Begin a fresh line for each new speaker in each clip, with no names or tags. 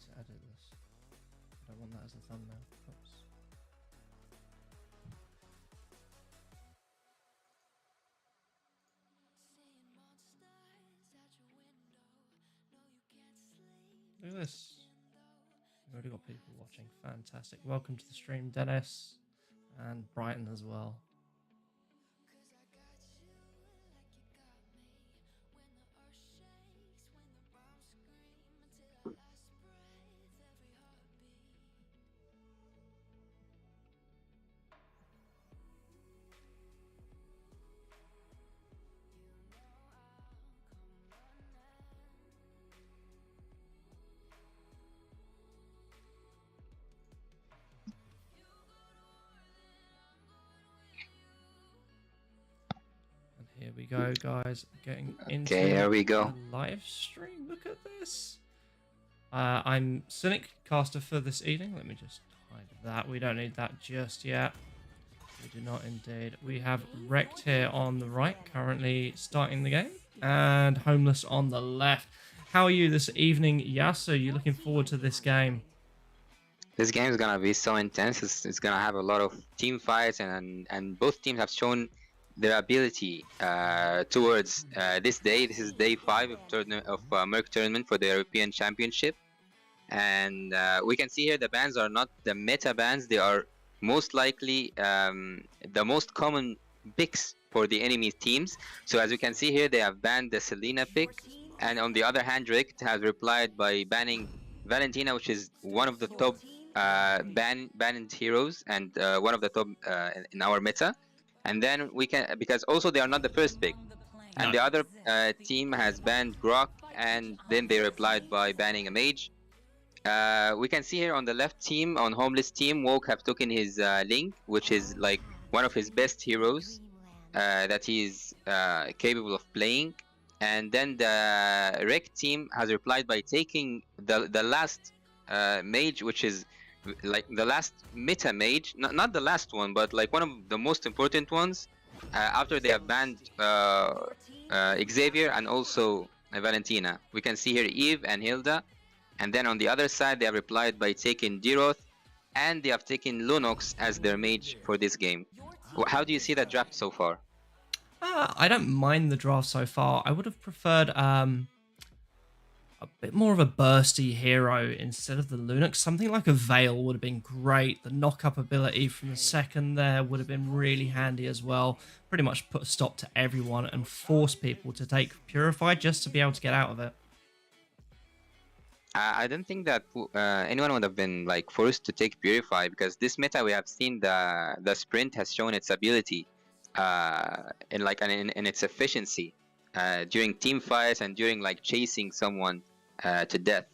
to edit this. I don't want that as a thumbnail. Oops. Look at this. We've already got people watching. Fantastic. Welcome to the stream, Dennis. And Brighton as well. Here we go, guys. Getting into
here we go.
the live stream. Look at this. I'm Cynic caster for this evening. Let me just hide that. We don't need that just yet. We do not indeed. We have Rekt here on the right, currently starting the game, and Homeless on the left. How are you this evening, Yasu? You looking forward to this game?
This game is gonna be so intense. It's gonna have a lot of team fights, and both teams have shown their ability towards this day. This is day 5 of Murk tournament for the European Championship, and we can see here the bans are not the meta bans. They are most likely the most common picks for the enemy teams. So as you can see here, they have banned the Selena pick, and on the other hand, Rekt has replied by banning Valentina, which is one of the top banned heroes and one of the top in our meta. And then we can, because also they are not the first pick, and the other team has banned Grok, and then they replied by banning a mage. We can see here on the left team, on Homeless team, Woke have taken his Link, which is like one of his best heroes that he is capable of playing. And then the Rekt team has replied by taking the last mage, which is like the last meta mage, not the last one, but like one of the most important ones, after they have banned Xavier and also Valentina. We can see here Eve and Hilda, and then on the other side they have replied by taking Diroth, and they have taken Lunox as their mage for this game. How do you see that draft so far?
I don't mind the draft so far. I would have preferred a bit more of a bursty hero instead of the Lunox. Something like a Veil would have been great. The knock-up ability from the second there would have been really handy as well. Pretty much put a stop to everyone and force people to take Purify just to be able to get out of it.
I don't think that anyone would have been like forced to take Purify, because this meta we have seen the sprint has shown its ability in its efficiency during team fights and during like chasing someone to death.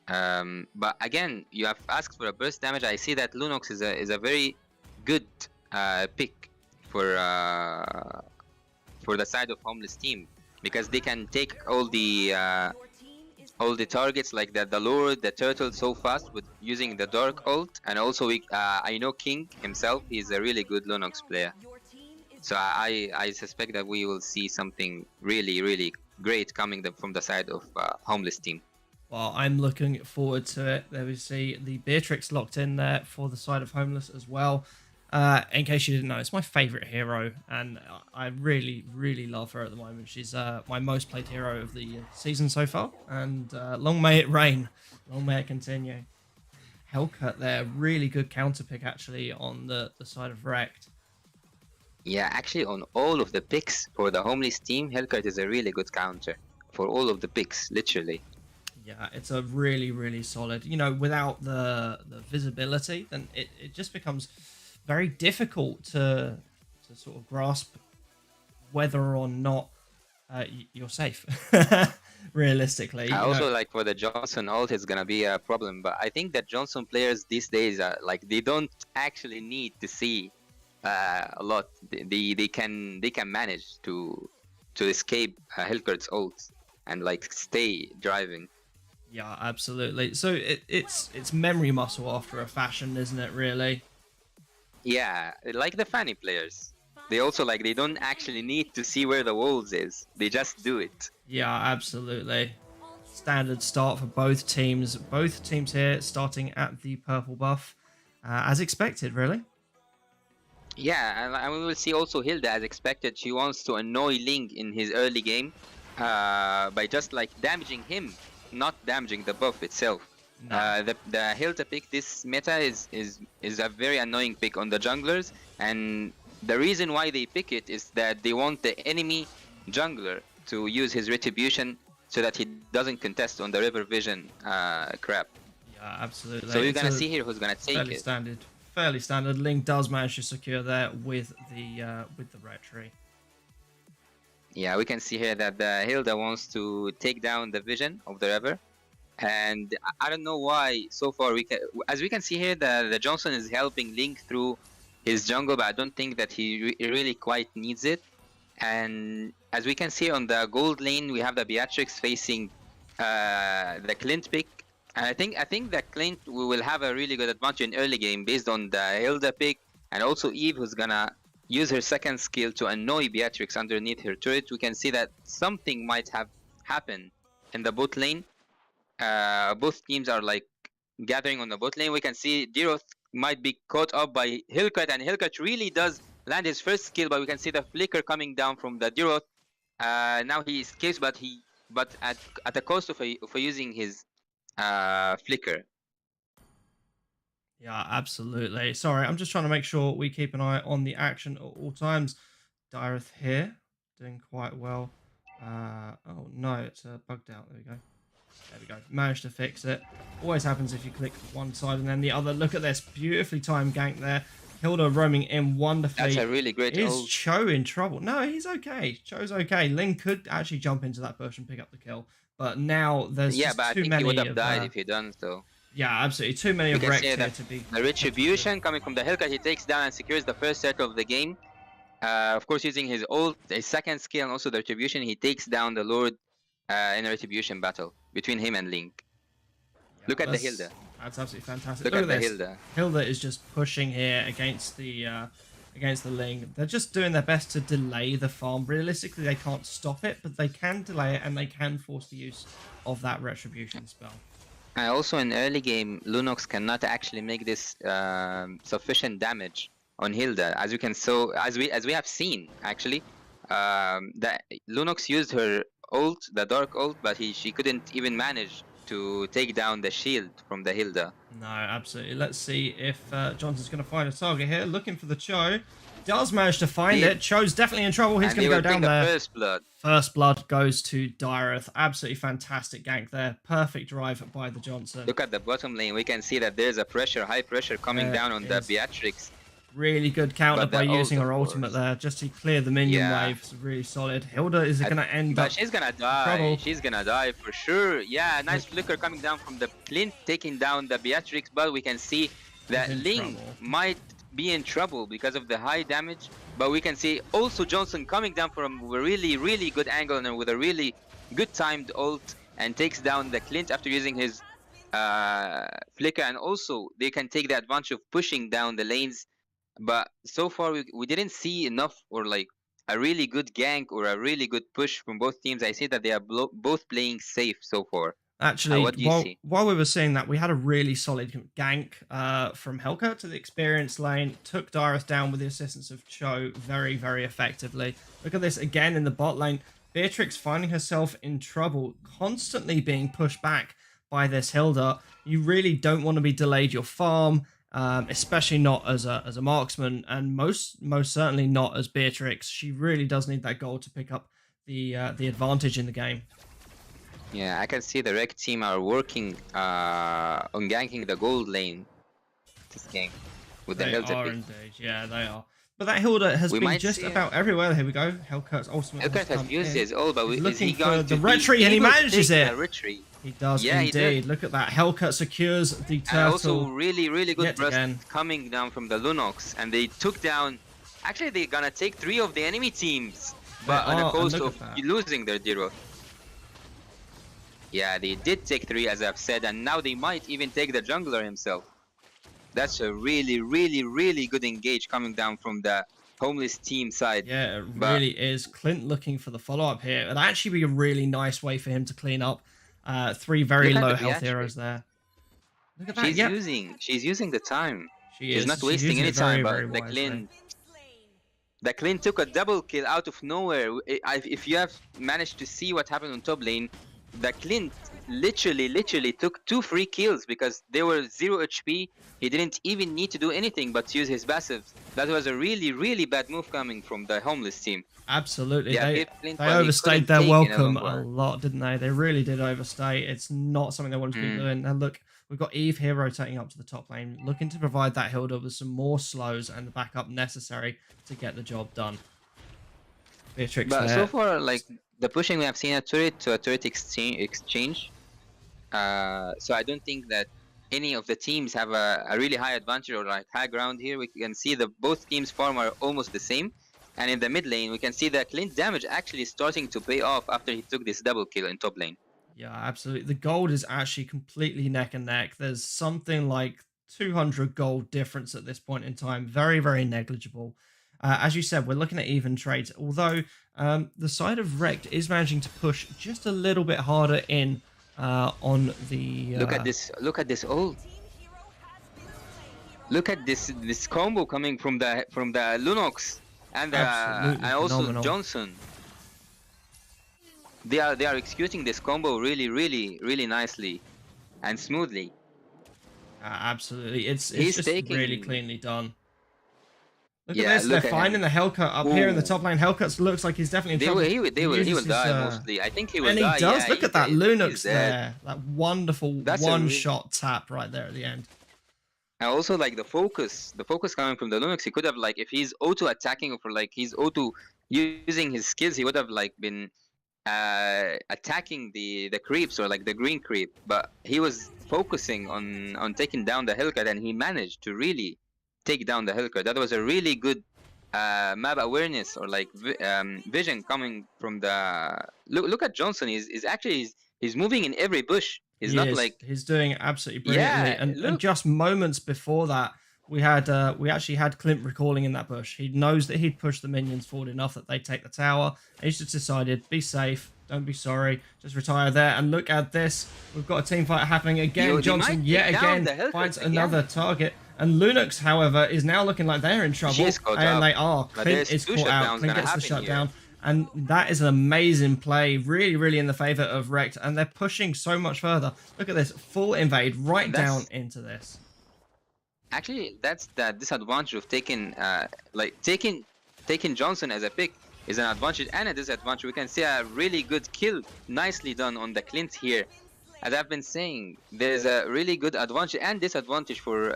But again, you have asked for a burst damage. I see that Lunox is a very good pick for the side of Homeless team, because they can take all the targets like the Lord, the Turtle so fast with using the Dark ult, and also I know King himself, he's a really good Lunox player. So I suspect that we will see something really great coming from the side of Homeless team.
Well, I'm looking forward to it. There we see the Beatrix locked in there for the side of Homeless as well. In case you didn't know, it's my favourite hero, and I really love her at the moment. She's my most played hero of the season so far, and long may it reign, long may it continue. Hellcut there, really good counter pick actually on the side of Rekt.
Yeah, actually on all of the picks for the Homeless team, Hellcut is a really good counter for all of the picks, literally.
Yeah, it's a really solid. You know, without the visibility, then it just becomes very difficult to sort of grasp whether or not you're safe. Realistically,
Also, like for the Johnson ult, it's gonna be a problem. But I think that Johnson players these days are like, they don't actually need to see a lot. They can manage to escape Hellcurt's ult and like stay driving.
Yeah, absolutely. So it's memory muscle after a fashion, isn't it? Really.
Yeah, like the Fanny players. They also like, they don't actually need to see where the walls is. They just do it.
Yeah, absolutely. standard start for both teams. Both teams here starting at the purple buff, as expected, really.
Yeah, and we will see also Hilda as expected. She wants to annoy Ling in his early game by just like damaging him, not damaging the buff itself.
No.
The Hilda pick this meta is a very annoying pick on the junglers, and the reason why they pick it is that they want the enemy jungler to use his retribution so that he doesn't contest on the river vision crap.
Yeah, absolutely.
So you're gonna see here who's gonna take
fairly
it.
Fairly standard. Ling does manage to secure there with the retry.
Yeah, we can see here that the Hilda wants to take down the vision of the river, and I don't know why so far as we can see here the Johnson is helping Link through his jungle, but I don't think that he really quite needs it. And as we can see on the gold lane, we have the Beatrix facing the Clint pick. And I think that Clint will have a really good advantage in early game based on the Hilda pick, and also Eve, who's gonna use her second skill to annoy Beatrix underneath her turret. We can see that something might have happened in the bot lane. Both teams are like gathering on the bot lane. We can see Diroth might be caught up by Hillcut, and Hillcut really does land his first skill, but we can see the flicker coming down from the Diroth. Now he escapes, but at the cost of using his flicker.
Yeah, absolutely. Sorry, I'm just trying to make sure we keep an eye on the action at all times. Direth here, doing quite well. Oh no, it's bugged out. There we go. There we go. Managed to fix it. Always happens if you click one side and then the other. Look at this. Beautifully timed gank there. Hilda roaming in wonderfully.
That's a really great
Is
ult.
Cho in trouble? No, he's okay. Cho's okay. Ling could actually jump into that bush and pick up the kill. But now there's
Yeah,
just
but I
too
think
many
he would have
of,
died if he done so.
Yeah, absolutely. Too many of
can
Rekt
see
here
that
to be...
The retribution coming from the Hellcat, he takes down and secures the first set of the game. Of course, using his ult, his second skill, and also the retribution, he takes down the Lord in a retribution battle between him and Link.
Yeah,
Look at the Hilda.
That's absolutely fantastic.
Look at the Hilda.
Hilda is just pushing here against the Ling. They're just doing their best to delay the farm. Realistically, they can't stop it, but they can delay it and they can force the use of that retribution spell.
And also in early game, Lunox cannot actually make this sufficient damage on Hilda, as we have seen actually. That Lunox used her ult, the dark ult, but she couldn't even manage to take down the shield from the Hilda.
No, absolutely. Let's see if Johnson's going to find a target here. Looking for the Cho. Does manage to find it. Cho's definitely in trouble. He's going to go down there.
First blood.
First blood goes to Direth. Absolutely fantastic gank there. Perfect drive by the Johnson.
Look at the bottom lane. We can see that there's a pressure, high pressure coming down on the Beatrix.
Really good counter by using her ultimate there, just to clear the minion wave. It's really solid. Hilda is going to end up.
But she's going to die.
Trouble.
She's going to die for sure. Yeah, nice flicker coming down from the Clint, taking down the Beatrix. But we can see that Ling might be in trouble because of the high damage. But we can see also Johnson coming down from a really, really good angle and with a really good timed ult, and takes down the Clint after using his flicker. And also they can take the advantage of pushing down the lanes. But so far we didn't see enough, or like a really good gank or a really good push from both teams. I see that they are both playing safe so far.
Actually,
what do you see?
While we were seeing that, we had a really solid gank from Hellcat to the experienced lane. Took Direth down with the assistance of Cho very, very effectively. Look at this again in the bot lane. Beatrix finding herself in trouble, constantly being pushed back by this Hilda. You really don't want to be delayed your farm. Especially not as a marksman, and most certainly not as Beatrix. She really does need that goal to pick up the advantage in the game.
Yeah, I can see the Rekt team are working on ganking the gold lane this game with the Hilda.
They are indeed, yeah, they are. But that Hilda has been just about everywhere. Here we go. Hellcat's ultimate.
Hellcat has used his ult, but
is he going to the retry, and he manages it. He does indeed. Look at that. Hellcat secures the turtle.
And also really good burst coming down from the Lunox, and they took down. Actually, they're gonna take 3 of the enemy teams, but on the cost of losing their Diroth. Yeah, they did take 3, as I've said, and now they might even take the jungler himself. That's a really good engage coming down from the homeless team side.
Yeah, it really is. Clint looking for the follow-up here. It'd actually be a really nice way for him to clean up Three very
Look at
low
the
health
reaction.
heroes there. Look at that. Yep.
She's using the time.
She
She's
is.
not
She's
wasting
using
any
it very,
time.
very
But
wisely.
the Clint took a double kill out of nowhere. If you have managed to see what happened on top lane, the Clint literally took 2 free kills because they were 0 HP. He didn't even need to do anything but use his passives. That was a really bad move coming from the homeless team.
Absolutely.
Yeah,
They
gave Clint
they
what he
overstayed
couldn't
their
take in a
welcome
long
a
while.
lot, didn't they? They really did overstay. It's not something they wanted to be doing. And look, we've got Eve here rotating up to the top lane, looking to provide that Hilda with some more slows and the backup necessary to get the job done. Beatrix
But so
there.
far, like the pushing we have seen a turret to a turret exchange. So I don't think that any of the teams have a really high advantage or like high ground here. We can see that both teams' farm are almost the same. And in the mid lane, we can see that Clint damage actually starting to pay off after he took this double kill in top lane.
Yeah, absolutely. The gold is actually completely neck and neck. There's something like 200 gold difference at this point in time. Very, very negligible. As you said, we're looking at even trades, although the side of Rekt is managing to push just a little bit harder in on the...
Look at this! Look at this ult! Look at this combo coming from the Lunox and
absolutely
also
phenomenal.
Johnson. They are executing this combo really nicely and smoothly.
Absolutely, it's
He's
just
taking
really cleanly done. Look at
yeah,
this, they're
look at
finding
him.
the Hellcut up here in the top lane. Hellcut looks like he's definitely in trouble.
He will
uses
die
his,
mostly. I think he will
and he
die.
does.
Yeah,
Look
he's
at that
dead.
Lunux
He's dead.
there. That wonderful
That's
one-shot tap right there at the end.
And also like the focus coming from the Linux, he could have like if he's auto attacking or like he's auto using his skills, he would have like been attacking the creeps or like the green creep, but he was focusing on taking down the Hellcat and he managed to really take down the Hellcat. That was a really good map awareness or like vision coming from the look at Johnson. He's actually he's moving in every bush. He's not like
he's doing absolutely brilliantly.
yeah,
And just moments before that, we actually had Clint recalling in that bush. He knows that he'd pushed the minions forward enough that they'd take the tower. And he's just decided, be safe, don't be sorry, just retire there. And look at this, we've got a team fight happening again. Johnson yet again finds another target. And Lunux, however, is now looking like they're in trouble. And they are. Clint is caught out. Clint gets the shutdown. And that is an amazing play, really in the favor of Rekt. And they're pushing so much further. Look at this, full invade right down into this.
Actually, that's the disadvantage of taking Johnson as a pick is an advantage and a disadvantage. We can see a really good kill, nicely done on the Clint here. As I've been saying, there's a really good advantage and disadvantage for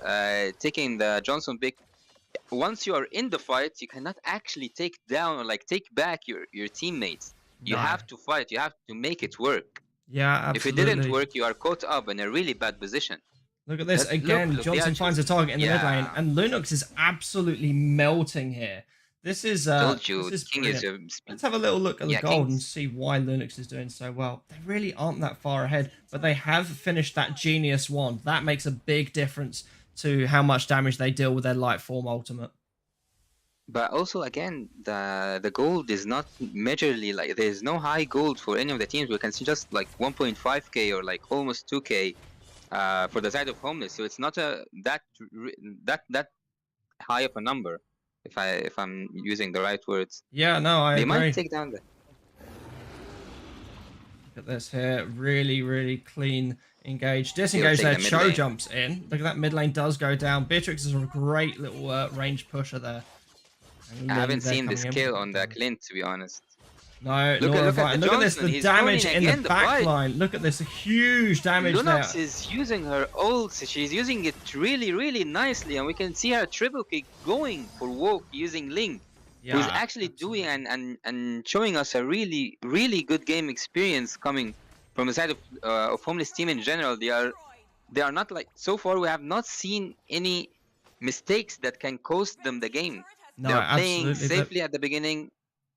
taking the Johnson pick. Once you are in the fight, you cannot actually take down or like take back your teammates. You have to fight. You have to make it work.
Yeah, absolutely.
If it didn't work, you are caught up in a really bad position.
Look at this again. Look, Johnson finds a target in the mid lane, and Linux is absolutely melting here. This is
told you,
this is
King
brilliant. Let's have a little look at the gold and see why Linux is doing so well. They really aren't that far ahead, but they have finished that genius wand. That makes a big difference to how much damage they deal with their light form ultimate.
But also again, the gold is not majorly like there's no high gold for any of the teams. We can see just like 1.5k or like almost 2k for the side of homeless. So it's not that high of a number. If I'm using the right words.
Yeah, no, I agree.
They might take down the.
Look at this here, really clean engage. Disengage there, Cho jumps in. Look at that, mid lane does go down. Beatrix is a great little range pusher there.
I haven't seen this kill on the Clint, to be honest.
No, look at this, the damage in the back line. Look at this, huge damage there.
Lunox is using her ult. She's using it really nicely, and we can see her triple kick going for Woke using Link, who's actually doing and showing us a really good game experience coming from the side of homeless team in general. They are not like so far. We have not seen any mistakes that can cost them the game.
No,
they are playing safely at the beginning,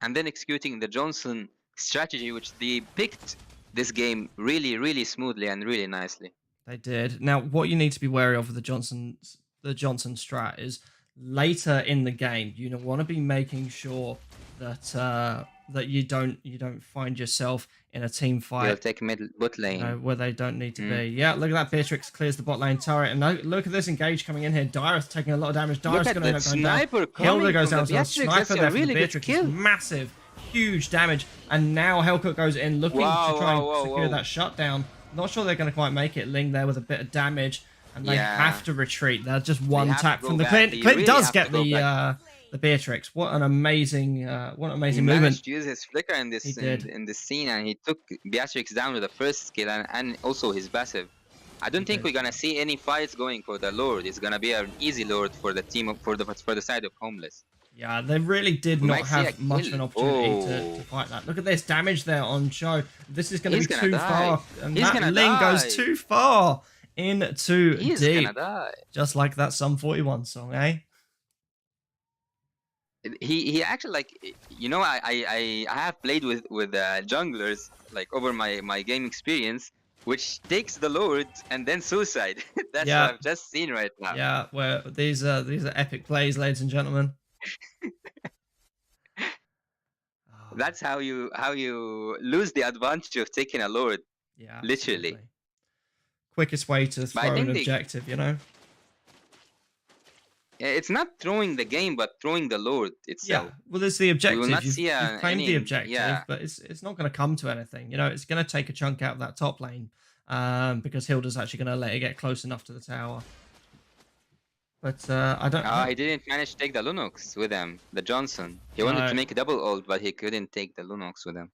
and then executing the Johnson strategy, which they picked this game really smoothly and really nicely.
They did. Now, what you need to be wary of with the Johnson strat is later in the game, you want to be making sure that that you don't find yourself in a team
He'll
fight,
take mid bot lane.
where they don't need to be. Yeah, look at that. Beatrix clears the bot lane turret, and look at this engage coming in here. Dyrus taking a lot of damage. Dyrus
Look
going
at
to
the
end up going down.
sniper coming
Hilda goes
from
down
the
to a
Beatrix.
sniper
That's
there
a
for
really
the
good
Beatrix.
kill.
Massive, huge damage, and now Hellcut goes in looking to try and secure that shutdown. Not sure they're going to quite make it. Ling there with a bit of damage, and they have to retreat. They're just one tap from the Clint. Clint does get the Beatrix. What an amazing
He
movement.
managed to use his flicker in this
did.
in this scene, and he took Beatrix down with the first skill and also his passive. I don't think we're gonna see any fights going for the Lord. It's gonna be an easy Lord for the team for the side of Homeless.
Yeah, they really did not have much of an opportunity to fight that. Look at this damage there on Show. This is going to be too far. And that Ling goes too far into deep.
He's gonna die.
Just like that Sum 41 song, eh?
He actually, like, you know, I have played with junglers like over my game experience, which takes the Lord and then suicide. That's what I've just seen right now.
Yeah, where these are epic plays, ladies and gentlemen.
That's how you lose the advantage of taking a Lord.
Yeah,
literally.
Quickest way to throw an objective, you know.
It's not throwing the game, but throwing the Lord itself.
Yeah, well, there's the objective.
You've
claimed the objective, but it's not going to come to anything. You know, it's going to take a chunk out of that top lane, because Hilda's actually going to let it get close enough to the tower. But I don't.
He didn't manage to take the Lunox with him. The Johnson. He wanted to make a double ult, but he couldn't take the Lunox with him.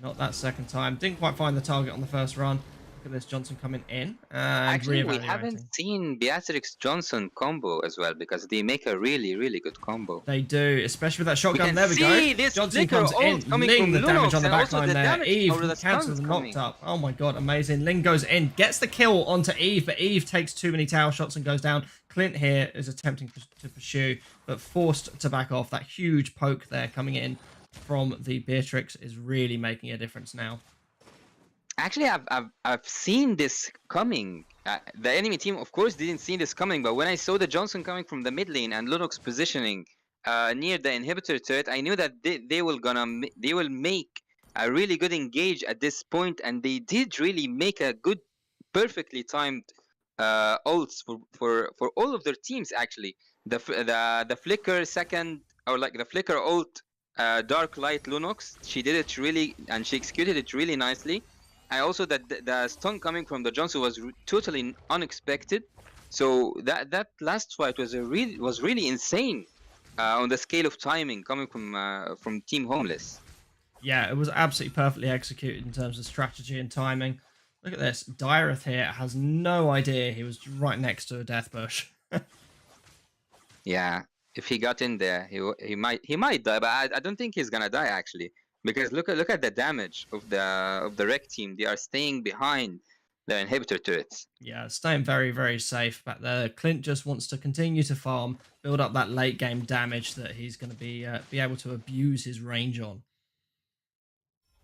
Not that second time. Didn't quite find the target on the first run. Look at this Johnson coming in. And
actually, we haven't seen Beatrix Johnson combo as well, because they make a really good combo.
They do, especially with that shotgun. There we go.
This
Johnson comes in, Ling the damage on the back line there. Eve cancels
the
knocked up. Oh my god, amazing. Ling goes in, gets the kill onto Eve, but Eve takes too many tower shots and goes down. Clint here is attempting to pursue, but forced to back off. That huge poke there coming in from the Beatrix is really making a difference now.
Actually, I've seen this coming. The enemy team, of course, didn't see this coming, but when I saw the Johnson coming from the mid lane and Lunox positioning near the inhibitor turret, I knew that they will make a really good engage at this point, and they did really make a good, perfectly timed ults for all of their teams. Actually, the flicker second, or like the flicker ult, dark light Lunox, she did it really, and she executed it really nicely. And also that the stun coming from the Johnson was totally unexpected. So that last fight was really insane on the scale of timing coming from Team Homeless.
Yeah, it was absolutely perfectly executed in terms of strategy and timing. Look at this. Dyrith here has no idea he was right next to a death bush.
Yeah, if he got in there, he might die, but I don't think he's gonna die actually. Because look at the damage of the Rekt team. They are staying behind the inhibitor turrets.
Yeah, staying very safe back there. Clint just wants to continue to farm, build up that late game damage that he's going to be able to abuse his range on.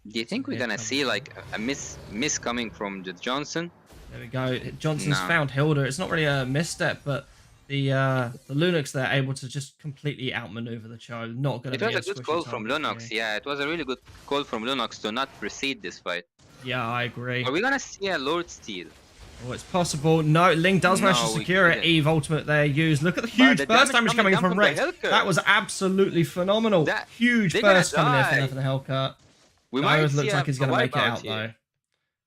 Do you think we're gonna see like a miss coming from the Johnson?
There we go. Johnson's found Hilda. It's not really a misstep, but the Lunox there able to just completely outmaneuver the Cho. Not going to be
a good call from Lunox. Yeah, it was a really good call from Lunox to not proceed this fight.
Yeah, I agree.
Are we gonna see a Lord steal?
Oh, it's possible. No, Ling does manage to secure it. Eve ultimate there used. Look at the huge burst damage coming from Rekt. That was absolutely phenomenal. Huge burst coming there from the Hellcut. Dyrith looks like he's going to make it out though.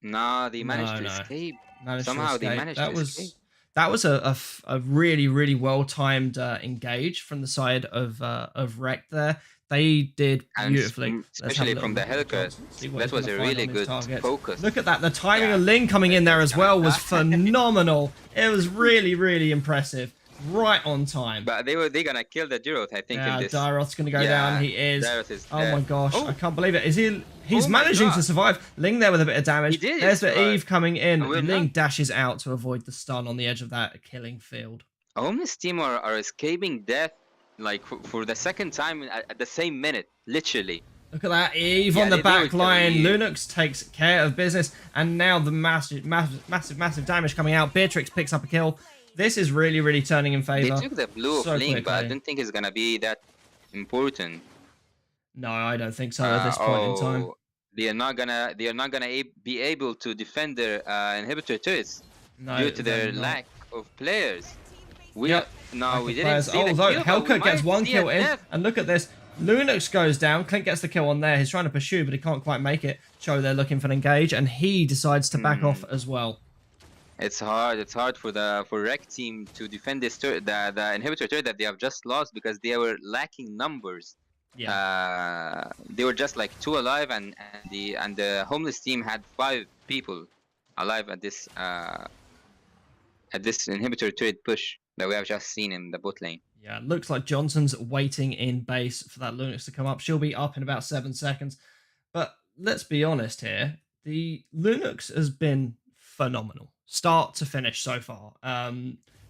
Nah, they managed to escape. Somehow they managed to escape.
That was a really well timed engage from the side of Rekt there. They did beautifully,
and especially from the Hellcut. That was a really good focus.
Look at that. The timing of Ling coming in there as well was phenomenal. It was really impressive. Right on time.
But they're gonna kill the Dyrith, I think.
Yeah,
in this.
Dyrith's gonna go down. He is.
Is
oh my gosh, I can't believe it. Is he? He's managing to survive. Ling there with a bit of damage. There's the Eve coming in. Ling dashes out to avoid the stun on the edge of that killing field.
Homeless team are escaping death like for the second time at the same minute, literally.
Look at that, Eve on the back line. Lunox takes care of business, and now the massive damage coming out. Beatrix picks up a kill. This is really turning in favor.
They took the blue of Ling, but I don't think it's gonna be that important.
No, I don't think so at this point in time.
They are not gonna be able to defend their inhibitor turrets
No,
due to
they're
their
not.
lack of players.
Yep.
We
Lack of
didn't
players.
see the
Although
kill, but we
Hellcat gets
might
one
see a
kill in,
death.
and look at this. Lunux goes down. Clint gets the kill on there. He's trying to pursue, but he can't quite make it. Show they're looking for an engage, and he decides to back off as well.
It's hard. It's hard for Rekt team to defend this the inhibitor turret that they have just lost because they were lacking numbers.
Yeah.
They were just like 2 alive, and the homeless team had 5 people alive at this inhibitor turret push that we have just seen in the bot lane.
Yeah, looks like Johnson's waiting in base for that Lunix to come up. She'll be up in about 7 seconds. But let's be honest here. The Lunix has been phenomenal. Start to finish so far.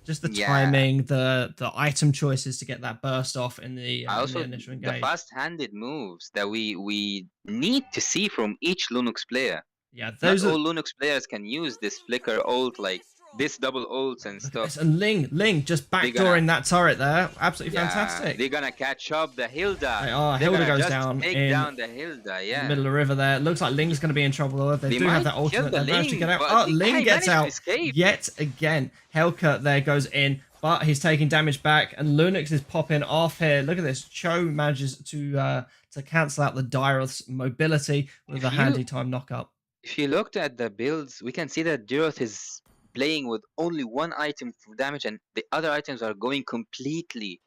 Just the timing, the item choices to get that burst off in the initial engage.
The fast-handed moves that we need to see from each Lunux player.
Yeah,
not all Lunux players can use this flicker ult, like this double ults and stuff.
And Ling just backdooring that turret there. Absolutely fantastic.
They're gonna catch up the Hilda.
They are. Hilda goes down.
Take down the Hilda,
in the middle of the river there. Looks like Ling's going to be in trouble though. They do have that ultimate. They managed to get out. Oh, Ling gets out yet again. Hellcat there goes in, but he's taking damage back, and Lunix is popping off here. Look at this. Cho manages to cancel out the Dyroth's mobility with a handy time knockup.
If you looked at the builds, we can see that Dyroth is playing with only 1 item for damage, and the other items are going completely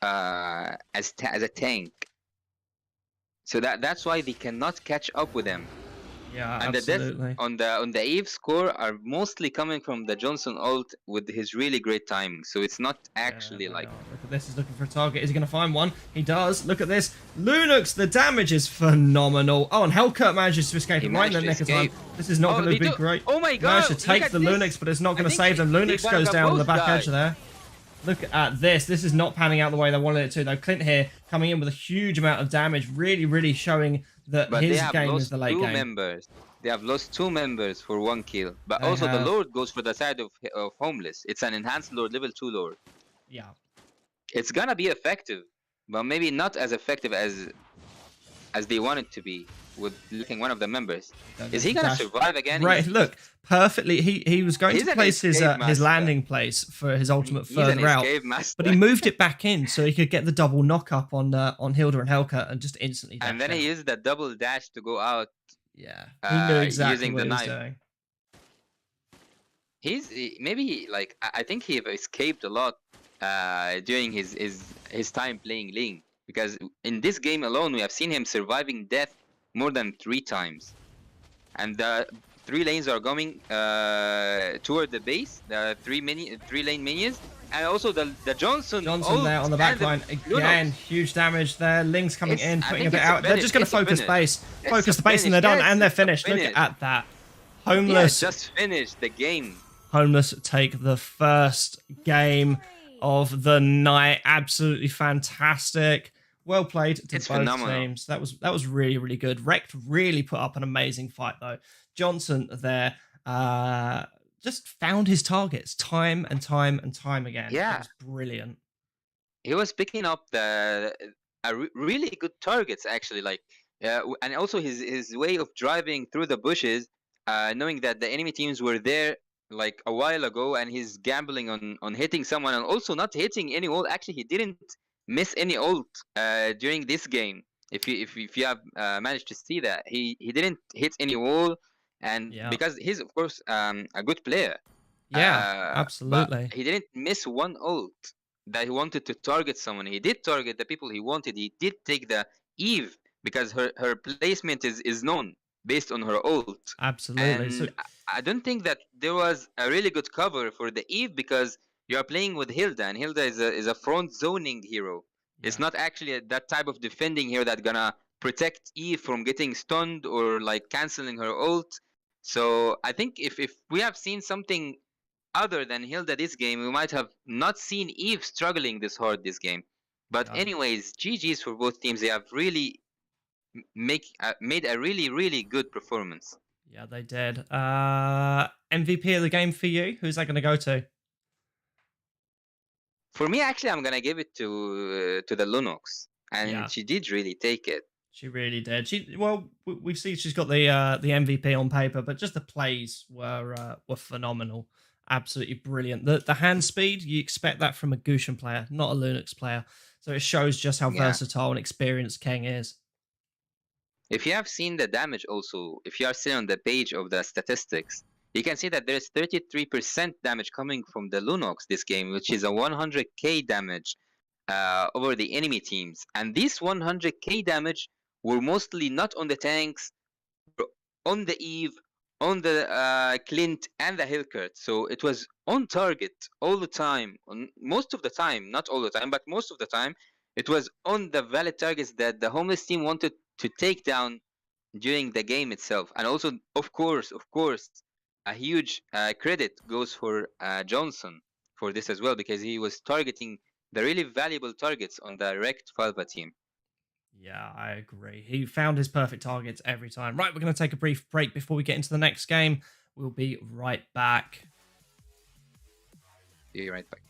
as a tank. So that's why they cannot catch up with him.
Yeah,
and
absolutely.
The death on the Eve score are mostly coming from the Johnson ult with his really great timing. So it's not actually like.
Look at this. He's looking for a target. Is he going to find one? He does. Look at this. Lunux, the damage is phenomenal. Oh, and Hellcat manages to escape right in the nick of time. This is not going to be great.
Oh my god!
Managed to take the Lunix, but it's not going to save them. Lunix goes down on the back edge there. Look at this. This is not panning out the way they wanted it to, though. Clint here coming in with a huge amount of damage, really showing that his game is the late game.
They have lost 2 members for 1 kill. But also the Lord goes for the side of Homeless. It's an enhanced Lord, level 2 Lord.
Yeah.
It's gonna be effective, but maybe not as effective as they want it to be with looking one of the members. Is he gonna survive again?
Right, look, perfectly. He was going to place his landing place for his ultimate further out, but he moved it back in so he could get the double knock up on Hilda and Hellcat and just instantly.
And then he used that double dash to go out.
Yeah, he knew exactly what he was doing.
Maybe like I think he escaped a lot during his time playing Ling, because in this game alone we have seen him surviving death more than 3 times, and the 3 lanes are going toward the base. The 3 lane minions, and also the Johnson
there on the back line again. Huge damage there. Ling's coming in, putting a bit out. They're just going to focus base, and they're done, and they're finished. Look at that. Homeless
just finished the game.
Homeless take the first game of the night. Absolutely fantastic. Well played to both teams. That was really good. Rekt really put up an amazing fight though. Johnson there just found his targets time and time again.
Yeah,
it was brilliant.
He was picking up really good targets actually, like and also his way of driving through the bushes, knowing that the enemy teams were there like a while ago, and he's gambling on hitting someone and also not hitting any ult. Actually, he didn't miss any ult during this game. If you have managed to see that, he didn't hit any wall, and because he's of course a good player.
Yeah, absolutely.
But he didn't miss one ult that he wanted to target someone. He did target the people he wanted. He did take the Eve because her placement is known based on her ult.
Absolutely.
And I don't think that there was a really good cover for the Eve because you are playing with Hilda, and Hilda is a front zoning hero. Yeah. It's not actually that type of defending hero that's gonna protect Eve from getting stunned or like canceling her ult. So I think if we have seen something other than Hilda this game, we might have not seen Eve struggling this hard this game. But anyways, GG's for both teams. They have really made a really good performance.
Yeah, they did. MVP of the game for you? Who's that going to go to?
For me, actually, I'm gonna give it to the Lunox, and she did really take it.
She really did. We see she's got the MVP on paper, but just the plays were phenomenal, absolutely brilliant. The hand speed, you expect that from a Gushin player, not a Linux player. So it shows just how
Yeah.
versatile and experienced Kang is.
If you have seen the damage also, if you are sitting on the page of the statistics, you can see that there's 33% damage coming from the Lunox this game, which is a 100k damage over the enemy teams. And these 100k damage were mostly not on the tanks, on the Eve, on the Clint, and the Hillcurt. So it was on target all the time. Most of the time, not all the time, but most of the time, it was on the valid targets that the homeless team wanted to take down during the game itself. And also, of course, a huge credit goes for Johnson for this as well, because he was targeting the really valuable targets on the Rekt Flava team.
Yeah, I agree. He found his perfect targets every time. Right, we're going to take a brief break before we get into the next game. We'll be right back.
You're right back.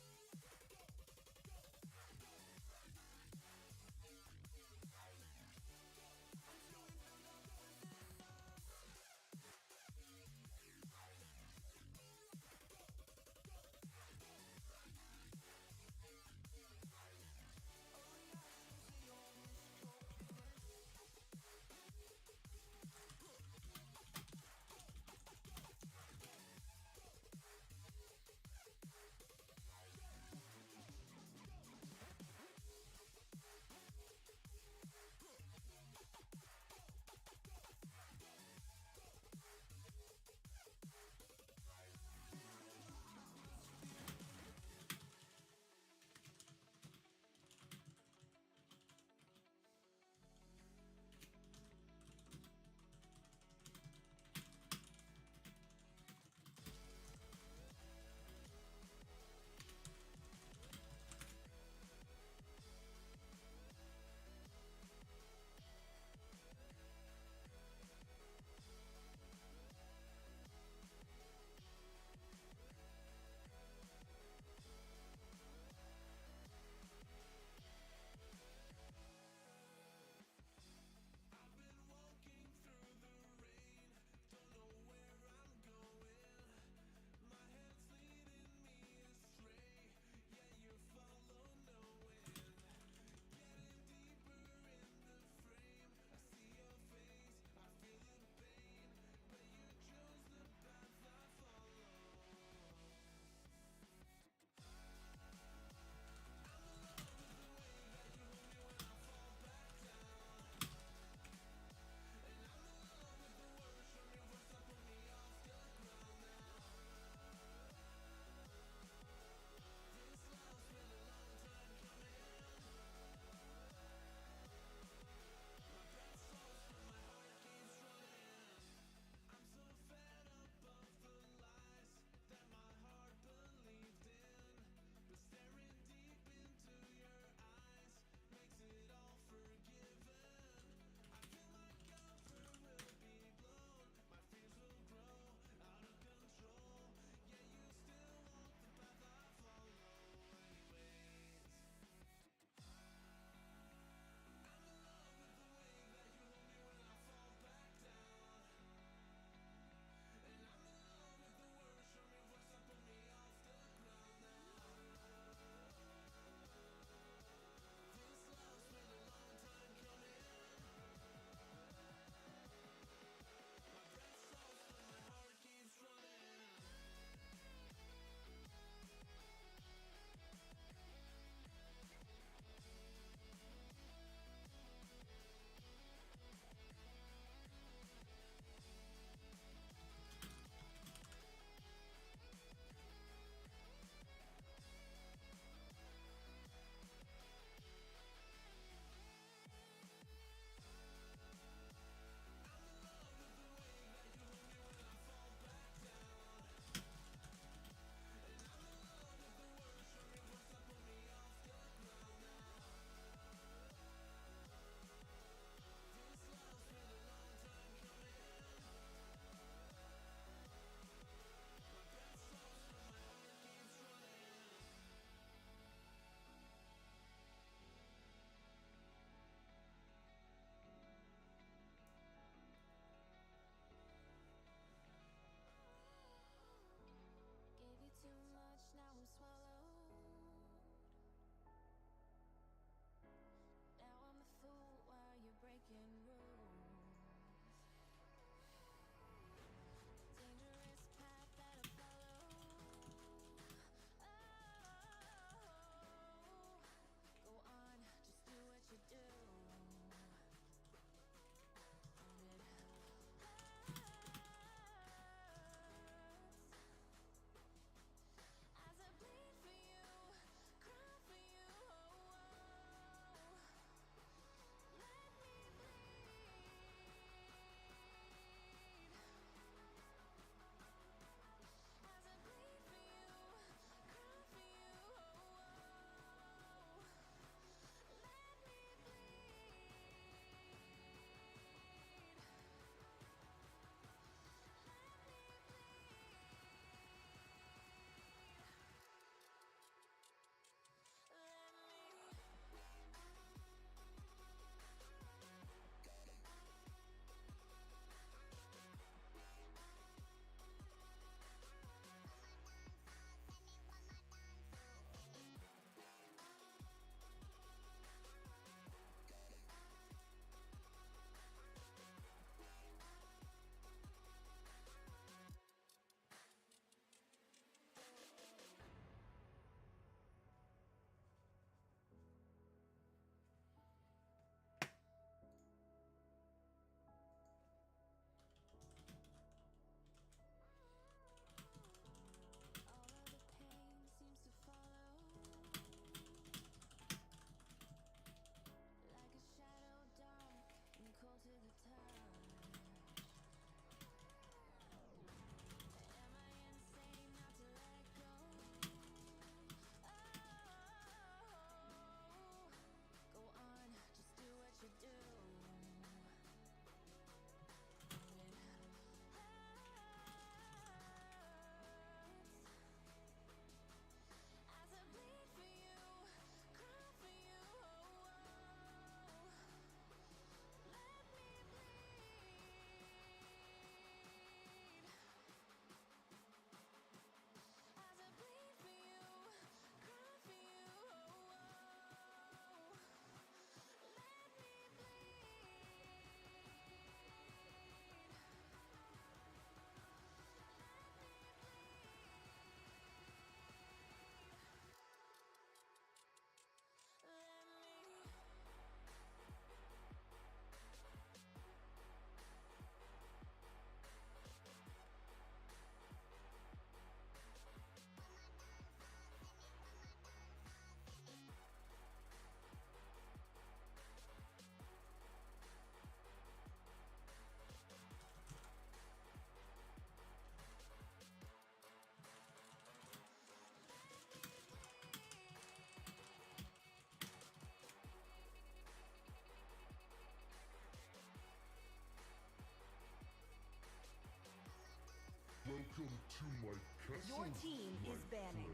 Your team is banning.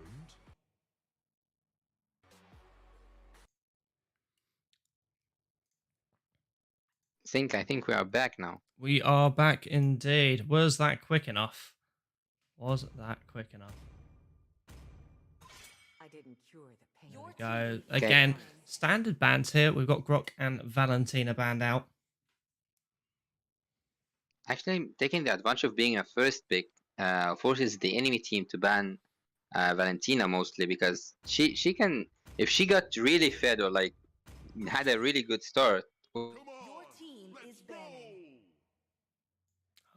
I think we are back now.
We are back indeed. Was that quick enough? Was that quick enough?
I didn't cure the pain.
There we go.
Okay.
Again, standard bans here. We've got Grok and Valentina banned out.
Actually, taking the advantage of being a first pick forces the enemy team to ban Valentina mostly, because she can, if she got really fed or like had a really good start.
Your team is banning.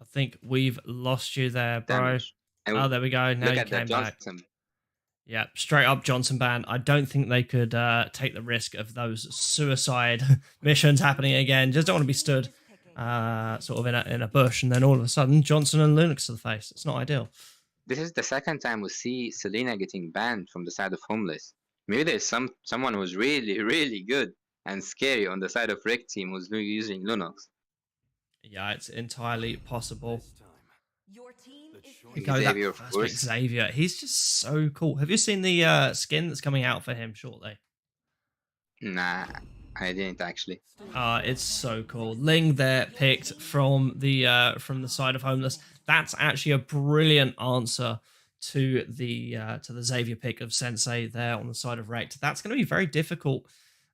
I think we've lost you there, bro.
Damage. And
Oh, there we go. Now
look
you
at that
came back.
Johnson.
Yeah, straight up Johnson ban. I don't think they could take the risk of those suicide missions happening again. Just don't want to be stood sort of in a bush and then all of a sudden Johnson and Linux to the face. It's not ideal.
This is the second time we see Selena getting banned from the side of Homeless. Maybe there's someone who's really, really good and scary on the side of Rekt team who's using Lunox.
Yeah, it's entirely possible.
Your team is
Xavier, of course.
Xavier, he's just so cool. Have you seen the skin that's coming out for him shortly?
Nah, I didn't actually.
It's so cool. Ling there picked from the side of Homeless. That's actually a brilliant answer to the Xavier pick of Sensei there on the side of Rekt. That's going to be very difficult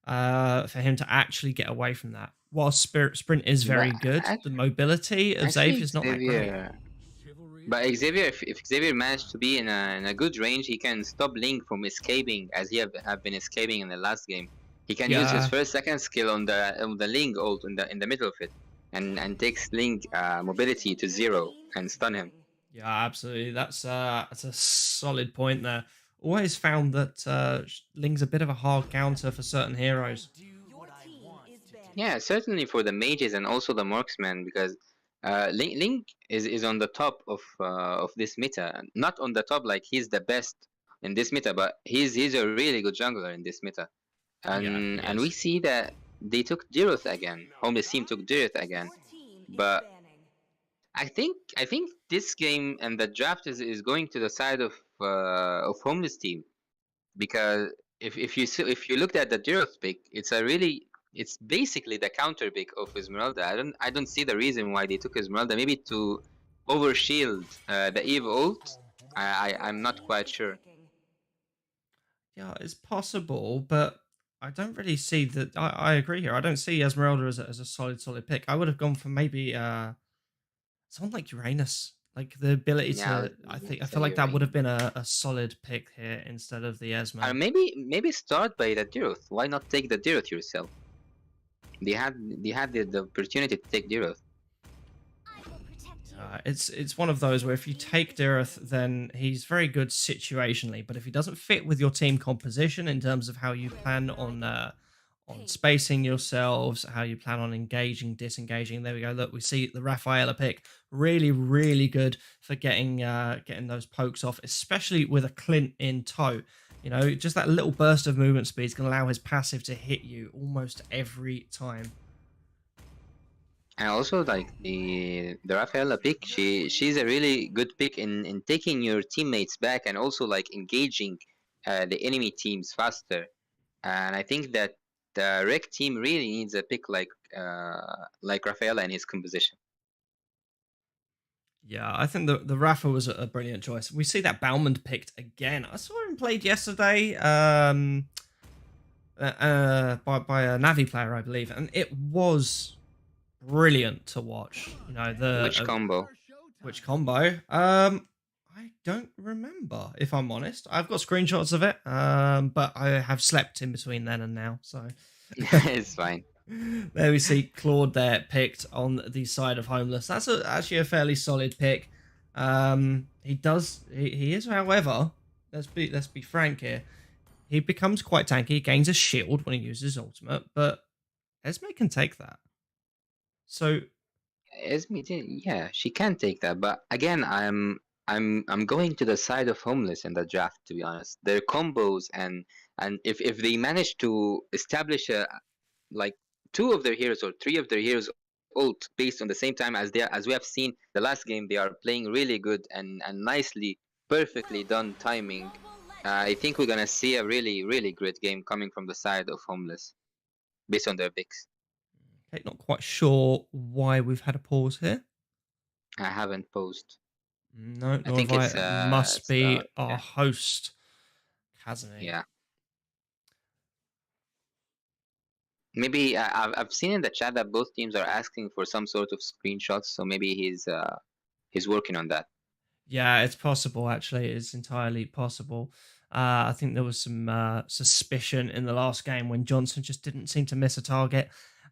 for him to actually get away from that. While Sprint is very good, the mobility of Xavier is not that great.
But Xavier, if Xavier managed to be in a good range, he can stop Ling from escaping as he have been escaping in the last game. He can use his first, second skill on the Ling ult in the middle of it, and takes Ling mobility to 0 and stun him.
Yeah, absolutely. That's a solid point there. Always found that Ling's a bit of a hard counter for certain heroes.
Yeah, certainly for the mages and also the marksmen, because Ling is on the top of this meta. Not on the top like he's the best in this meta, but he's a really good jungler in this meta. And we see that they took Diroth again. Homeless team took Diroth again. But I think this game and the draft is going to the side of Homeless team, because if you looked at the Diroth pick, it's basically the counter pick of Esmeralda. I don't see the reason why they took Esmeralda. Maybe to overshield the Eve ult. I'm not quite sure.
Yeah, it's possible, but I don't really see that. I agree here. I don't see Esmeralda as a solid pick. I would have gone for maybe someone like Uranus. Like the ability to, I feel like that would have been a solid pick here instead of the Esma.
Maybe start by the Diroth. Why not take the Diroth yourself? They had the opportunity to take Diroth.
It's one of those where if you take Diroth, then he's very good situationally, but if he doesn't fit with your team composition in terms of how you plan on spacing yourselves, how you plan on engaging, disengaging. There we go. Look, we see the Rafaela pick. Really, really good for getting those pokes off, especially with a Clint in tow. You know, just that little burst of movement speed is going to allow his passive to hit you almost every time.
And also, like the Rafaela pick, she's a really good pick in taking your teammates back and also like engaging the enemy teams faster. And I think that the Rekt team really needs a pick like Rafaela in his composition.
Yeah, I think the Rafa was a brilliant choice. We see that Baumann picked again. I saw him played yesterday by a Navi player, I believe, and it was brilliant to watch. You know,
which combo?
Which combo? I don't remember, if I'm honest. I've got screenshots of it, but I have slept in between then and now, so
it's fine.
There we see Claude there picked on the side of Homeless. That's actually a fairly solid pick. He is, however, let's be frank here. He becomes quite tanky, gains a shield when he uses ultimate, but Esme can take that. So
Esme, yeah, she can take that, but again, I'm going to the side of Homeless in the draft, to be honest. Their combos and if they manage to establish like 2 of their heroes or 3 of their heroes ult based on the same time as we have seen the last game. They are playing really good and nicely, perfectly done timing. I think we're gonna see a really great game coming from the side of Homeless based on their picks.
Okay, not quite sure why we've had a pause here.
I haven't posed.
No,
I
nor
think
have I.
it's
It must be our
yeah.
host, hasn't he?
Yeah. Maybe I've seen in the chat that both teams are asking for some sort of screenshots, so maybe he's working on that.
Yeah, it's possible. Actually, it's entirely possible. I think there was some suspicion in the last game when Johnson just didn't seem to miss a target.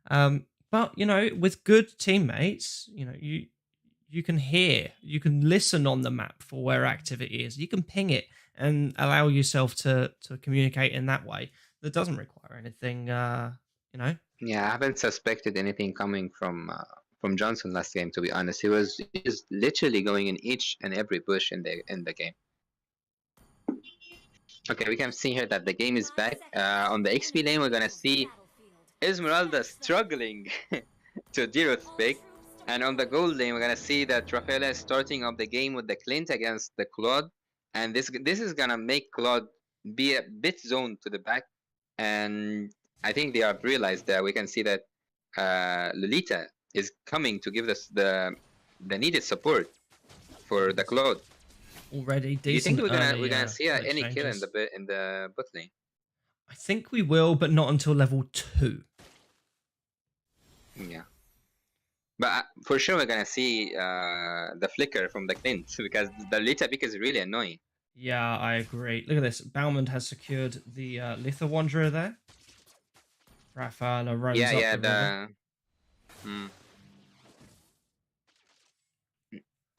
But you know, with good teammates, you know, you can hear, you can listen on the map for where activity is. You can ping it and allow yourself to communicate in that way. That doesn't require anything. You know.
Yeah, I haven't suspected anything coming from Johnson last game. To be honest, he was literally going in each and every bush in the game. Okay, we can see here that the game is back. On the XP lane, we're gonna see Esmeralda struggling to deal with pick. And on the gold lane, we're gonna see that Rafaela is starting up the game with the Clint against the Claude. And this is gonna make Claude be a bit zoned to the back. And I think they have realized that. We can see that Lolita is coming to give us the needed support for the Claude.
Already decent.
Do you think
early,
we're gonna see any kill in
exchanges.
the bot lane?
I think we will, but not until level 2.
Yeah. But for sure, we're gonna see the flicker from the Clint because the Lita pick is really annoying.
Yeah, I agree. Look at this. Baumann has secured the Litha Wanderer there. Rafaela roams up the river.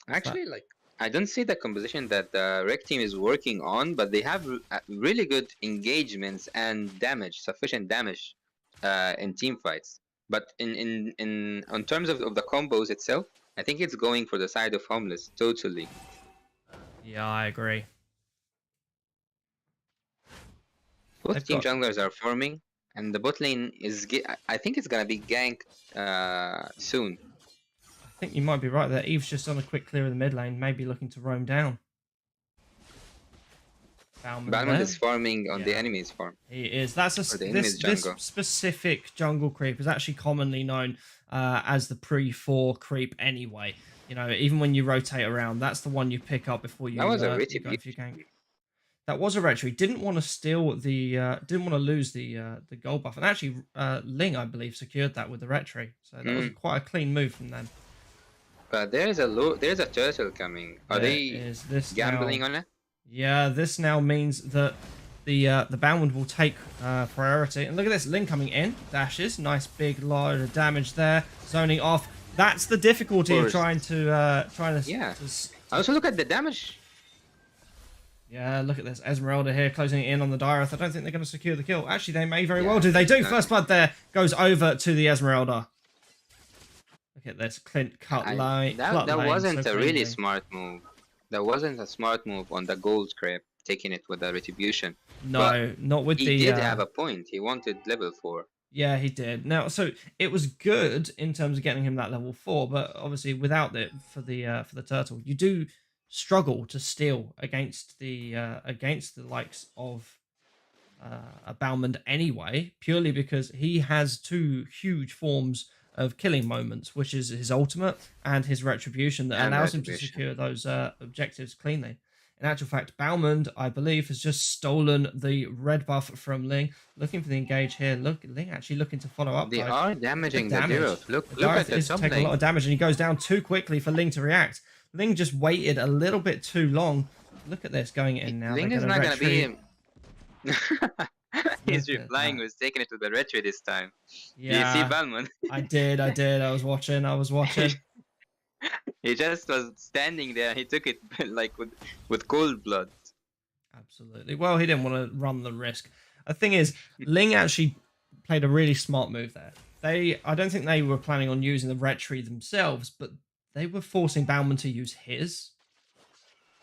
Actually, like, I don't see the composition that the Rekt team is working on, but they have really good engagements and damage, sufficient damage in team fights. But on terms of the combos itself, I think it's going for the side of Homeless, totally.
Yeah, I agree.
Both team junglers are forming, and the bot lane is... I think it's gonna be ganked soon.
I think you might be right there. Eve's just on a quick clear of the mid lane, maybe looking to roam down.
Baumann is farming on the enemy's farm.
He is. That's this specific jungle creep is actually commonly known as the pre-4 creep anyway. You know, even when you rotate around, that's the one you pick up before you,
that was a
go for your gank. That was a retry. Didn't want to steal the didn't want to lose the gold buff. And actually Ling, I believe, secured that with the retry. So that was quite a clean move from them.
But there's a turtle coming. Are they gambling on it?
Yeah, this now means that the Baumann will take priority. And look at this, Ling coming in, dashes, nice big load of damage there, zoning off. That's the difficulty of trying to
yeah. Also look at the damage.
Yeah, look at this, Esmeralda here closing in on the Direth. I don't think they're going to secure the kill. Actually, they may very well do. They do. First blood there goes over to the Esmeralda. Look at this, Clint cut lane.
That wasn't a really smart move. That wasn't a smart move on the gold scrape, taking it with the retribution.
No, not with
he did have a point. He wanted level 4.
Yeah, he did. Now, so it was good in terms of getting him that level 4, but obviously without it for the turtle, you do struggle to steal against the likes of a Baumann anyway, purely because he has 2 huge forms of killing moments, which is his ultimate and his retribution that allows him to secure those objectives cleanly. In actual fact, Baumann, I believe, has just stolen the red buff from Ling. Looking for the engage here. Look, Ling actually looking to follow up.
They are damaging the Direth. Look at the top lane.
Taking a lot of damage, and he goes down too quickly for Ling to react. Ling just waited a little bit too long. Look at this going in now.
Ling is not going to be him. He's replying, was taking it to the retry this time.
Yeah.
Do you see Baumann?
I did. I was watching.
He just was standing there. He took it like with cold blood.
Absolutely. Well, he didn't want to run the risk. The thing is, Ling actually played a really smart move there. I don't think they were planning on using the retry themselves, but they were forcing Baumann to use his.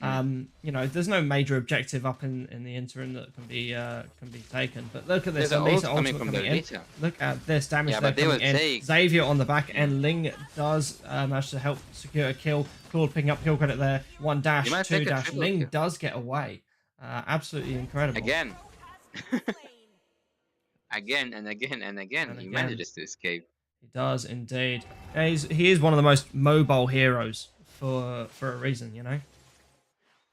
You know, there's no major objective up in the interim that can be taken. But look at this,
There's an ult
Alita
coming
ultimate
from
coming
the
in.
Lita.
Look at this damage
Yeah,
there
but they
coming
will
in.
take.
Xavier on the back end. Ling does manage to help secure a kill. Claude picking up kill credit there. 1 dash,
You might
2
take a
dash.
triple
Ling
kill.
does get away. Absolutely incredible.
Again. Again and again and again.
And
He
again.
manages to escape.
He does indeed. Yeah, he is one of the most mobile heroes for a reason, you know.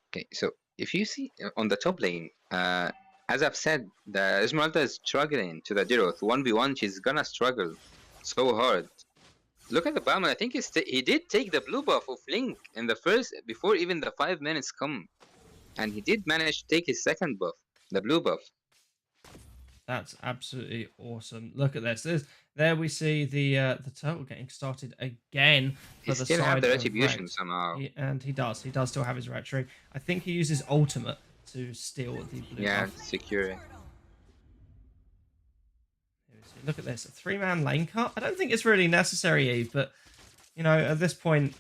Okay, so if you see on the top lane, as I've said, the Esmeralda is struggling to the Diroth. 1v1, she's gonna struggle so hard. Look at the Balmond. I think he did take the blue buff of Link in the first, before even the 5 minutes come. And he did manage to take his second buff, the blue buff.
That's absolutely awesome. Look at this. There we see the turtle getting started again for
He
the
still
side
have the
of
retribution
Rekt.
somehow.
And he does still have his retri. I think he uses ultimate to steal the blue
Yeah,
buff.
securing.
Here we see. Look at this, a 3-man lane cut. I don't think it's really necessary, Eve, but you know, at this point,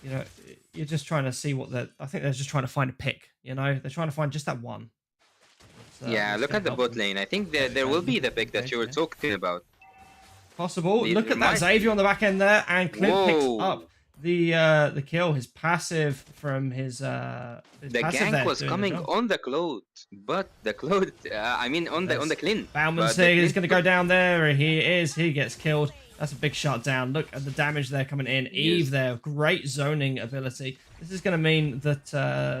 you know, you're just trying to see what I think they're just trying to find a pick. You know, they're trying to find just that one.
Yeah, look at the bot lane. I think there will be the pick that you were talking about.
Possible. Look at that Xavier on the back end there, and Clint picks up the kill. His passive from his
the
passive
gank was coming on the Claude, but the Claude, I mean on the Clint.
Bauman's saying he's going to go down there, and he is. He gets killed. That's a big shutdown. Look at the damage there coming in. Eve there, great zoning ability. This is going to mean that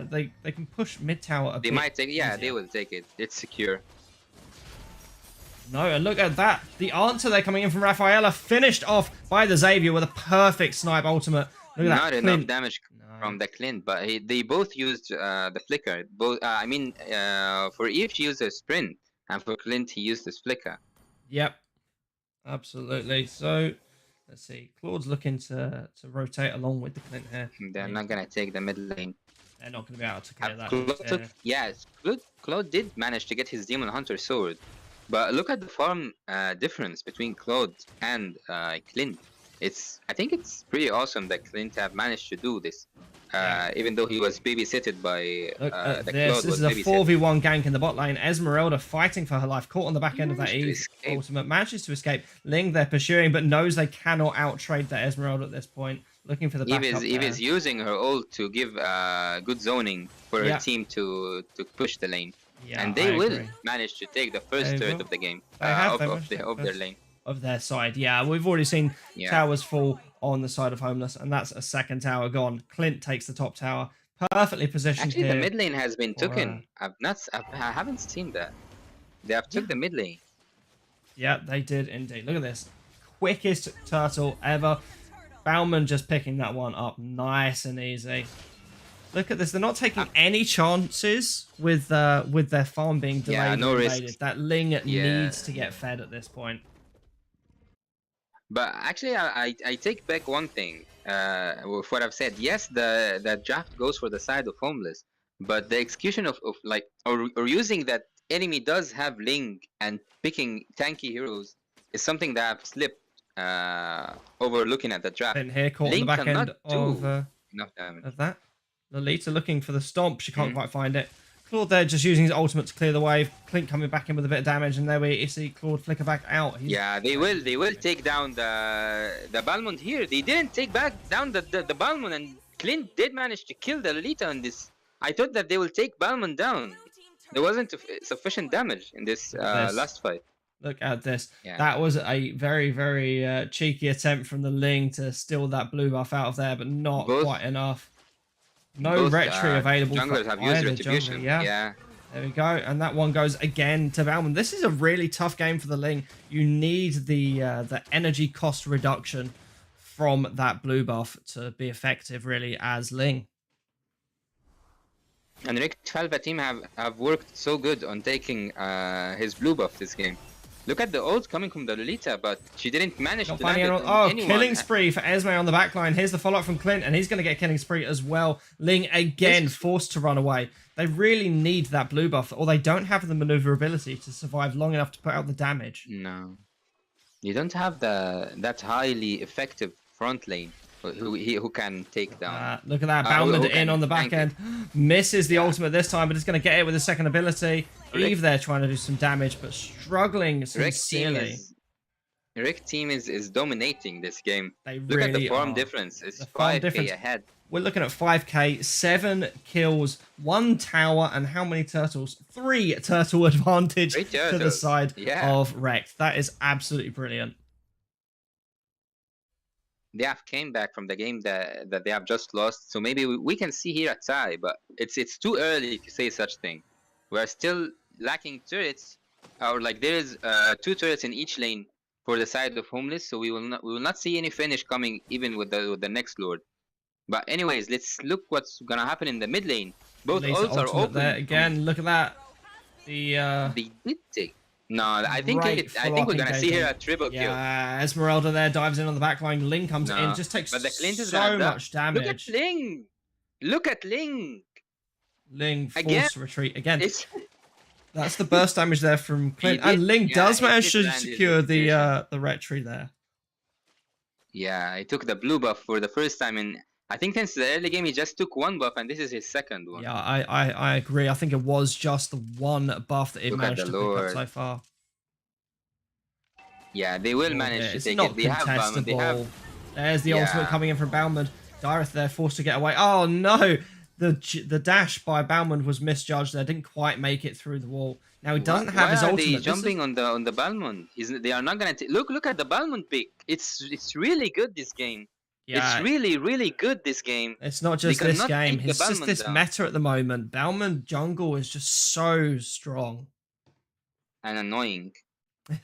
they can push mid tower a bit.
They might take, yeah,
easier.
they will take it. It's secure.
No, and look at that. The answer there coming in from Rafaela, finished off by the Xavier with a perfect snipe ultimate. Look at
Not
that.
enough damage from the Clint, but they both used the flicker. Both, I mean, for Eve she used a sprint, and for Clint he used his flicker.
Yep, absolutely. So let's see. Claude's looking to rotate along with the Clint here.
They're not gonna take the mid lane.
They're not going to be able to clear that.
Claude yes, Claude did manage to get his Demon Hunter sword, but look at the farm difference between Claude and Clint. I think it's pretty awesome that Clint have managed to do this, even though he was babysitted by the Claude.
This is a 4v1 gank in the bot lane. Esmeralda fighting for her life, caught on the back end of that Eve ultimate, manages to escape. Ling they're pursuing, but knows they cannot outtrade that Esmeralda at this point. Looking for the backup.
Eve is using her ult to give good zoning for her team to push the lane, and they will manage to take the first turret of the game of their lane.
Of their side, yeah. We've already seen towers fall on the side of Homeless, and that's a second tower gone. Clint takes the top tower, perfectly positioned.
Actually,
here
the mid lane has been taken. I haven't seen that. They have took the mid lane.
Yeah, they did indeed. Look at this, quickest turtle ever. Bauman just picking that one up nice and easy. Look at this. They're not taking any chances with their farm being delayed.
Yeah, no
risk. That Ling needs to get fed at this point.
But actually, I take back one thing with what I've said. Yes, the draft goes for the side of Homeless, but the execution of like or using that enemy does have Ling and picking tanky heroes is something that I've slipped overlooking at the draft.
And here caught on the back end of
enough damage.
of that. Lolita looking for the stomp. She can't quite find it. Claude there just using his ultimate to clear the wave. Clint coming back in with a bit of damage, and there we see Claude flicker back out.
Yeah, they will take down the Balmond here. They didn't take back down the Balmond, and Clint did manage to kill the Lolita on this. I thought that they will take Balmond down. There wasn't sufficient damage in this last fight.
Look at this. Yeah. That was a very, very cheeky attempt from the Ling to steal that blue buff out of there, but not quite enough. No retri available.
Junglers have used retribution.
Yeah. There we go. And that one goes again to Bauman. This is a really tough game for the Ling. You need the energy cost reduction from that blue buff to be effective, really, as Ling.
And Rekt Flava team have worked so good on taking his blue buff this game. Look at the ult coming from the Lolita, but she didn't manage to land it on anyone.
Killing spree for Esme on the backline. Here's the follow-up from Clint, and he's going to get killing spree as well. Ling again forced to run away. They really need that blue buff, or they don't have the maneuverability to survive long enough to put out the damage.
No. You don't have that highly effective front lane. who can take down.
Look at that.
Who
Baumann in
can
on the back
tank it.
end. Misses the
Yeah.
ultimate this time, but it's going to get it with a second ability.
Rekt-
Eve there trying to do some damage, but struggling
Rekt team
sincerely.
is dominating this game.
They
Look at the
really
farm
are.
difference. It's
The farm
5k
difference.
ahead.
We're looking at 5k, 7 kills, 1 tower, and how many turtles? 3 turtle advantage
3
to the
turtles.
side
Yeah.
of Rekt. That is absolutely brilliant.
They have came back from the game that they have just lost, so maybe we can see here a tie, but it's too early to say such thing. We're still lacking turrets, or like there is 2 turrets in each lane for the side of Homeless, so we will not see any finish coming even with the next Lord. But anyways, let's look what's gonna happen in the mid lane. Both
Release
ults are
ultimate
open.
there. Again, look at that. The
They did take. No, I think
Great
I think we're
full-up
gonna see here a
engagement.
triple kill.
Yeah, Esmeralda there dives in on the back line. Ling comes
No,
in, just takes
but the Clint is
so
gonna die.
much damage.
Look at Ling. Look at Ling.
Ling
Again?
forced retreat again.
It's
That's the burst damage there from Clint.
He did-
And Ling
yeah,
does
he
manage
did
to
land his
secure
reputation.
the retry there.
yeah, I took the blue buff for the first time in I think since the early game he just took 1 buff and this is his second one.
Yeah, I agree. I think it was just the 1 buff that he
Look at
managed
the
to pick up
Lord.
so far.
Yeah, they will
Oh,
manage
yeah,
to
it's
take
not
it. They have Baumann. They have
contestable. There's the
Yeah.
ultimate coming in from Baumann. Dareth there forced to get away. Oh no! The dash by Baumann was misjudged there. Didn't quite make it through the wall. Now he doesn't have his
Why are
ultimate.
they
This
jumping on the Balmond? They are not gonna look at the Balmond pick. It's really good this game.
Yeah,
It's really good this game.
it's not
They
just this
cannot
game.
take the
It's just
Balmond
this
down.
meta at the moment. Baumann jungle is just so strong.
And annoying.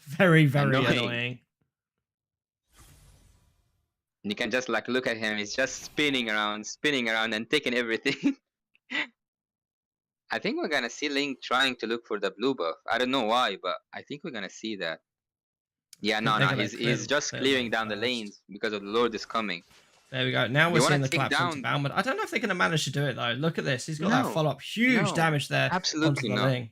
Very, very
Annoying.
annoying.
You can just like look at him. He's just spinning around and taking everything. I think we're gonna see Link trying to look for the blue buff. I don't know why, but I think we're gonna see that. Yeah, no,
they're gonna
he's
clear
just
the
clearing
lane
down the
first.
lanes because of the Lord is coming.
There we go. Now we're
They wanna
seeing the
take
collapse onto
down-
Baumann. I don't know if they're going to manage to do it though. Look at this. He's got that
No,
follow-up. Huge
no,
damage there
absolutely
onto the
not.
Ling.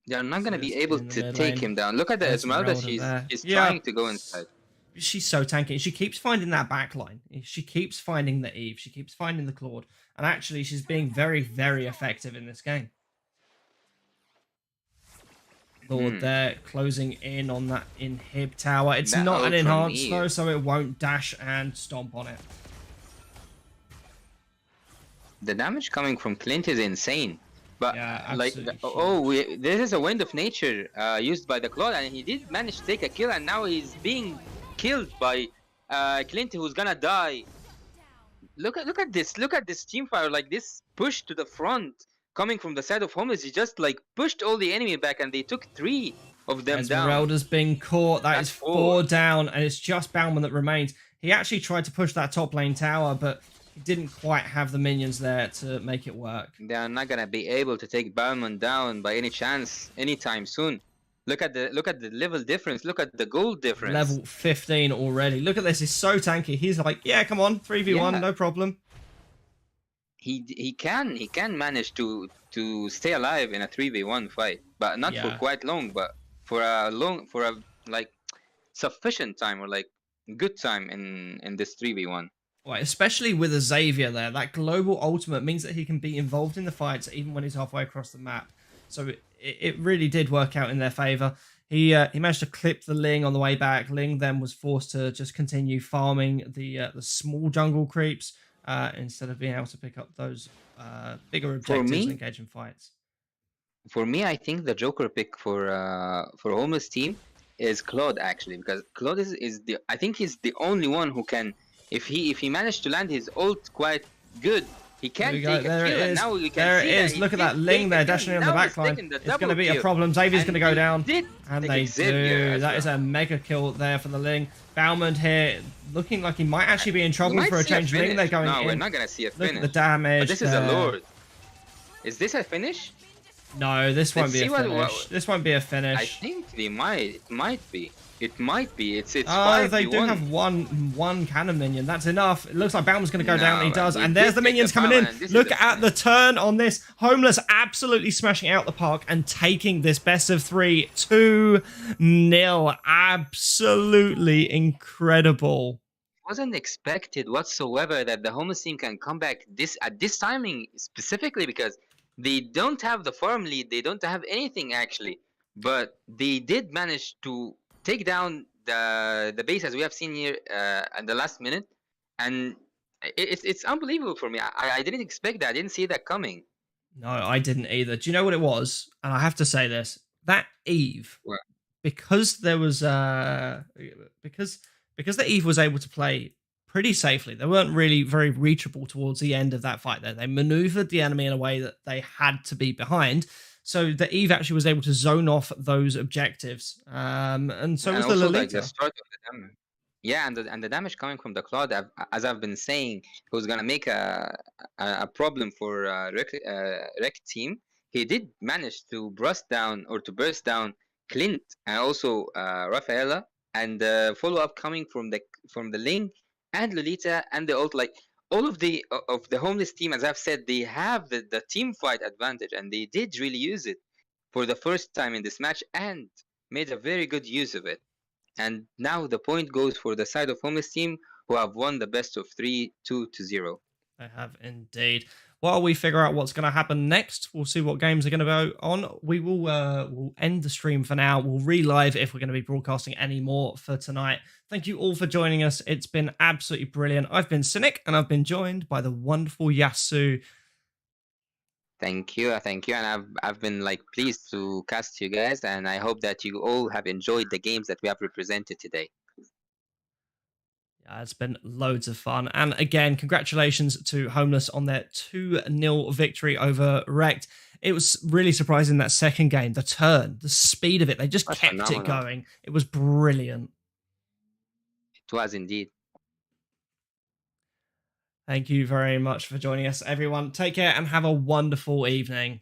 They're not gonna
So
be
it's
able
in the
to
mid
take
lane.
him down. Look at the Esmeralda.
Esmeralda
She's
there. Yeah.
trying to go inside.
She's so tanky. She keeps finding that backline. She keeps finding the Eve. She keeps finding the Claude. And actually, she's being very, very effective in this game. Lord there closing in on that inhib tower. It's
That
not an
ult from
enhance
Eve.
though, so it won't dash and stomp on it.
The damage coming from Clint is insane. But
Yeah,
like,
absolutely
this is a wind of nature used by the Claude, and he did manage to take a kill, and now he's being killed by Clint, who's gonna die. Look at this team fire, like this push to the front coming from the side of Homeless. He just like pushed all the enemy back, and they took 3 of them down.
Esmeralda's been caught. That's
That's
4
4.
down, and it's just Baumann that remains. He actually tried to push that top lane tower, but he didn't quite have the minions there to make it work.
They are not gonna be able to take Baumann down by any chance anytime soon. Look at the level difference. Look at the gold difference.
Level 15 already. Look at this. He's so tanky. He's like, yeah, come on, 3v1,
Yeah.
no problem.
He can manage to stay alive in a 3v1 fight, but not for
Yeah.
quite long, but for a like sufficient time or like good time in this 3v1.
Right, especially with a Xavier there. That global ultimate means that he can be involved in the fights even when he's halfway across the map. So it really did work out in their favor. He managed to clip the Ling on the way back. Ling then was forced to just continue farming the small jungle creeps instead of being able to pick up those bigger objectives
me-
and engage in fights.
For me, I think the Joker pick for Homeless team is Claude actually, because Claude is the I think he's the only one who can, if he managed to land his ult quite good, he can
There we
take
go.
a
There
kill,
it
and
is.
now we can
There
see
it is.
he
Look at
did
that Ling
take
there
a kill.
dashing in the
Now
back
he's
line.
taking the
It's going to
double
be a
kill.
problem. Xavier's
And
going to go
he
down.
did
And
take
they
Xavier
do.
as
That is
well.
a mega kill there for the Ling. Baumann here looking like he might actually be in
We
trouble
might
for a
see a
change. Ling, they're
finish.
going
No,
in.
we're not gonna see a
Look
finish.
at the damage.
But this is a
there.
Lord. Is this a finish?
No, this won't
Let's
be a
see what-
finish. This won't be a finish.
I think they might. It might be. It might be. It's
Oh,
5v1.
they do have one cannon minion. That's enough. It looks like Bauman's going to go down, and he
No,
does.
he
And
did
there's the
take the
minions coming in.
Baumann, and this is
Look
a
at the turn on this. Homeless absolutely smashing out the park and taking this best of 3 2-0. Absolutely incredible.
wasn't expected whatsoever that the homeless team can come back this at this timing specifically, because they don't have the farm lead, they don't have anything actually, but they did manage to take down the base as we have seen here at the last minute, and it's unbelievable for me. I didn't expect that. I didn't see that coming.
No, I didn't either. Do you know what it was? And I have to say this: that Eve,
Well,
because there was because the Eve was able to play pretty safely. They weren't really very reachable towards the end of that fight. There, they maneuvered the enemy in a way that they had to be behind. So the Eve actually was able to zone off those objectives, and so
and
was the
also like the
Lolita.
start of the damage. Yeah, and the damage coming from the cloud, as I've been saying, it was gonna make a problem for Rekt team. He did manage to burst down Clint and also Rafaela, and the follow up coming from the Ling and Lolita and the ult. Like all of the homeless team, as I've said, they have the team fight advantage, and they did really use it for the first time in this match and made a very good use of it. And now the point goes for the side of homeless team, who have won the best of 3, 2-0.
They have indeed. While we figure out what's going to happen next, we'll see what games are going to go on. We will we'll end the stream for now. We'll relive if we're going to be broadcasting any more for tonight. Thank you all for joining us. It's been absolutely brilliant. I've been Cynic, and I've been joined by the wonderful Yasu.
Thank you, and I've been like pleased to cast you guys, and I hope that you all have enjoyed the games that we have represented today.
Yeah, it's been loads of fun. And again, congratulations to Homeless on their 2-0 victory over Rekt. It was really surprising that second game, the turn, the speed of it. They just
That's
kept
phenomenal.
it going. It was brilliant.
It was indeed.
Thank you very much for joining us, everyone. Take care and have a wonderful evening.